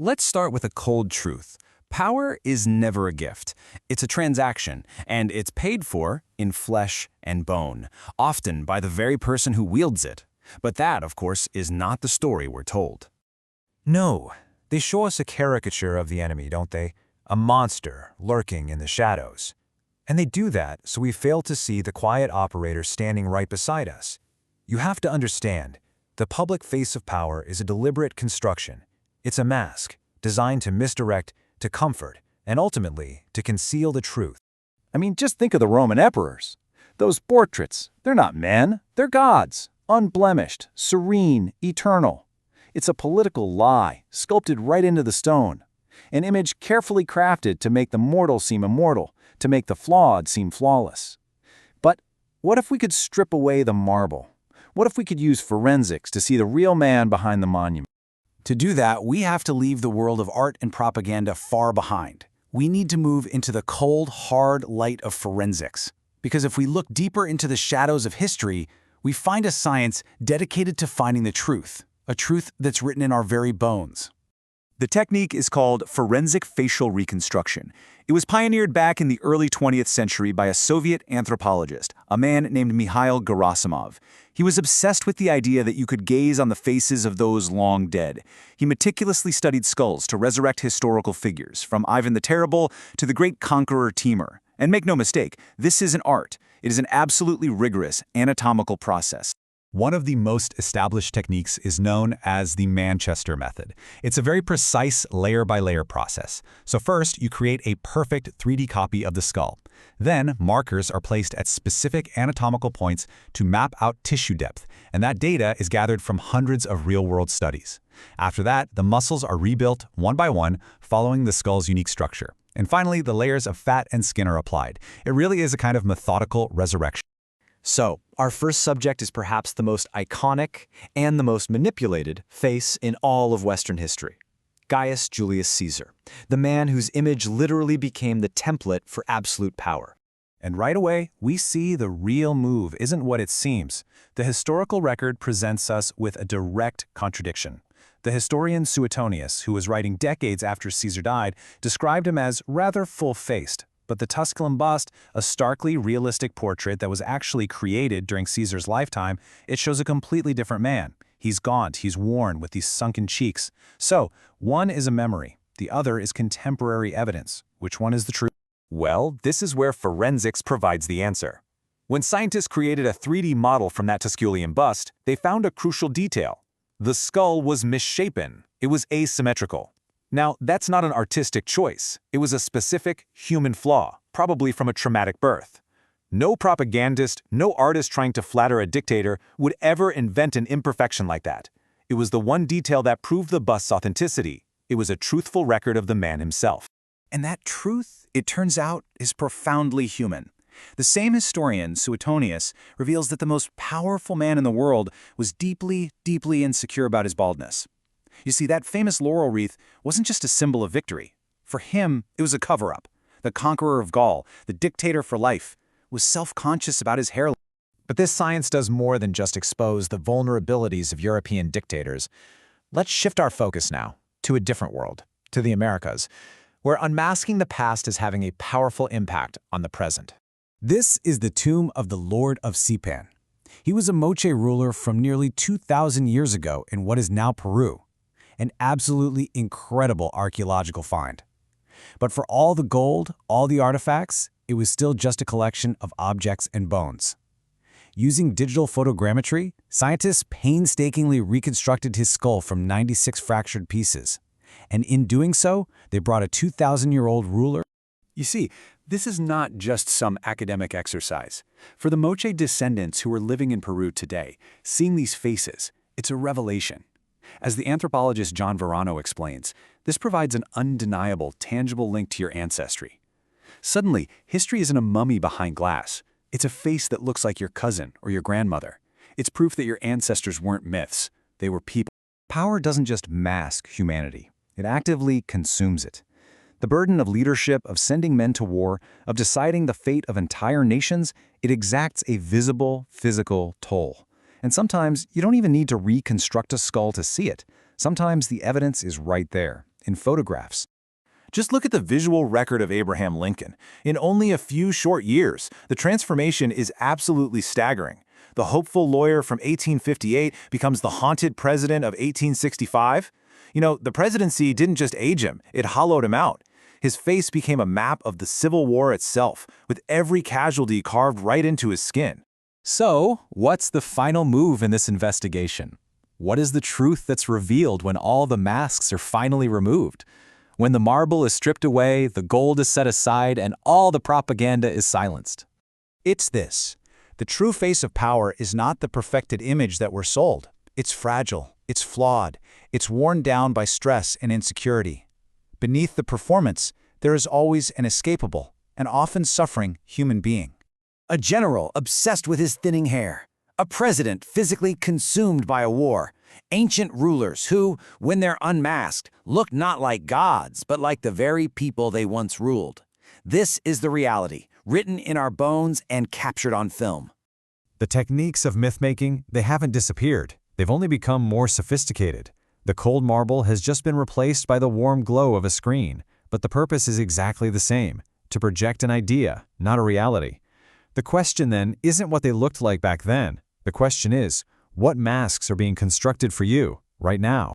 Let's start with a cold truth. Power is never a gift. It's a transaction, and it's paid for in flesh and bone, often by the very person who wields it. But that, of course, is not the story we're told. No, they show us a caricature of the enemy, don't they? A monster lurking in the shadows. And they do that so we fail to see the quiet operator standing right beside us. You have to understand, the public face of power is a deliberate construction. It's a mask, designed to misdirect, to comfort, and ultimately to conceal the truth. I mean, just think of the Roman emperors. Those portraits, they're not men, they're gods, unblemished, serene, eternal. It's a political lie, sculpted right into the stone. An image carefully crafted to make the mortal seem immortal, to make the flawed seem flawless. But what if we could strip away the marble? What if we could use forensics to see the real man behind the monument? To do that, we have to leave the world of art and propaganda far behind. We need to move into the cold, hard light of forensics. Because if we look deeper into the shadows of history, we find a science dedicated to finding the truth, a truth that's written in our very bones. The technique is called forensic facial reconstruction. It was pioneered back in the early 20th century by a Soviet anthropologist, a man named Mikhail Gerasimov. He was obsessed with the idea that you could gaze on the faces of those long dead. He meticulously studied skulls to resurrect historical figures, from Ivan the Terrible to the great conqueror Timur. And make no mistake, this is an art. It is an absolutely rigorous anatomical process. One of the most established techniques is known as the Manchester method. It's a very precise layer-by-layer process. So first, you create a perfect 3D copy of the skull. Then, markers are placed at specific anatomical points to map out tissue depth, and that data is gathered from hundreds of real-world studies. After that, the muscles are rebuilt one by one, following the skull's unique structure. And finally, the layers of fat and skin are applied. It really is a kind of methodical resurrection. So, our first subject is perhaps the most iconic and the most manipulated face in all of Western history. Gaius Julius Caesar, the man whose image literally became the template for absolute power. And right away, we see the real move isn't what it seems. The historical record presents us with a direct contradiction. The historian Suetonius, who was writing decades after Caesar died, described him as rather full-faced. But the Tusculan bust, a starkly realistic portrait that was actually created during Caesar's lifetime, it shows a completely different man. He's gaunt, he's worn, with these sunken cheeks. So, one is a memory, the other is contemporary evidence. Which one is the truth? Well, this is where forensics provides the answer. When scientists created a 3D model from that Tusculan bust, they found a crucial detail. The skull was misshapen. It was asymmetrical. Now, that's not an artistic choice. It was a specific human flaw, probably from a traumatic birth. No propagandist, no artist trying to flatter a dictator would ever invent an imperfection like that. It was the one detail that proved the bust's authenticity. It was a truthful record of the man himself. And that truth, it turns out, is profoundly human. The same historian, Suetonius, reveals that the most powerful man in the world was deeply, deeply insecure about his baldness. You see, that famous laurel wreath wasn't just a symbol of victory. For him, it was a cover-up. The conqueror of Gaul, the dictator for life, was self-conscious about his hairline. But this science does more than just expose the vulnerabilities of European dictators. Let's shift our focus now to a different world, to the Americas, where unmasking the past is having a powerful impact on the present. This is the tomb of the Lord of Sipan. He was a Moche ruler from nearly 2,000 years ago in what is now Peru. An absolutely incredible archaeological find. But for all the gold, all the artifacts, it was still just a collection of objects and bones. Using digital photogrammetry, scientists painstakingly reconstructed his skull from 96 fractured pieces. And in doing so, they brought a 2,000-year-old ruler. You see, this is not just some academic exercise. For the Moche descendants who are living in Peru today, seeing these faces, it's a revelation. As the anthropologist John Verano explains, this provides an undeniable, tangible link to your ancestry. Suddenly, history isn't a mummy behind glass. It's a face that looks like your cousin or your grandmother. It's proof that your ancestors weren't myths. They were people. Power doesn't just mask humanity. It actively consumes it. The burden of leadership, of sending men to war, of deciding the fate of entire nations, it exacts a visible, physical toll. And sometimes you don't even need to reconstruct a skull to see it. Sometimes the evidence is right there, in photographs. Just look at the visual record of Abraham Lincoln. In only a few short years, the transformation is absolutely staggering. The hopeful lawyer from 1858 becomes the haunted president of 1865. You know, the presidency didn't just age him, it hollowed him out. His face became a map of the Civil War itself, with every casualty carved right into his skin. So, what's the final move in this investigation? What is the truth that's revealed when all the masks are finally removed? When the marble is stripped away, the gold is set aside, and all the propaganda is silenced. It's this. The true face of power is not the perfected image that we're sold. It's fragile, it's flawed, it's worn down by stress and insecurity. Beneath the performance, there is always an escapable, and often suffering human being. A general obsessed with his thinning hair. A president physically consumed by a war. Ancient rulers who, when they're unmasked, look not like gods, but like the very people they once ruled. This is the reality, written in our bones and captured on film. The techniques of myth-making, they haven't disappeared. They've only become more sophisticated. The cold marble has just been replaced by the warm glow of a screen, but the purpose is exactly the same, to project an idea, not a reality. The question then isn't what they looked like back then. The question is, what masks are being constructed for you right now?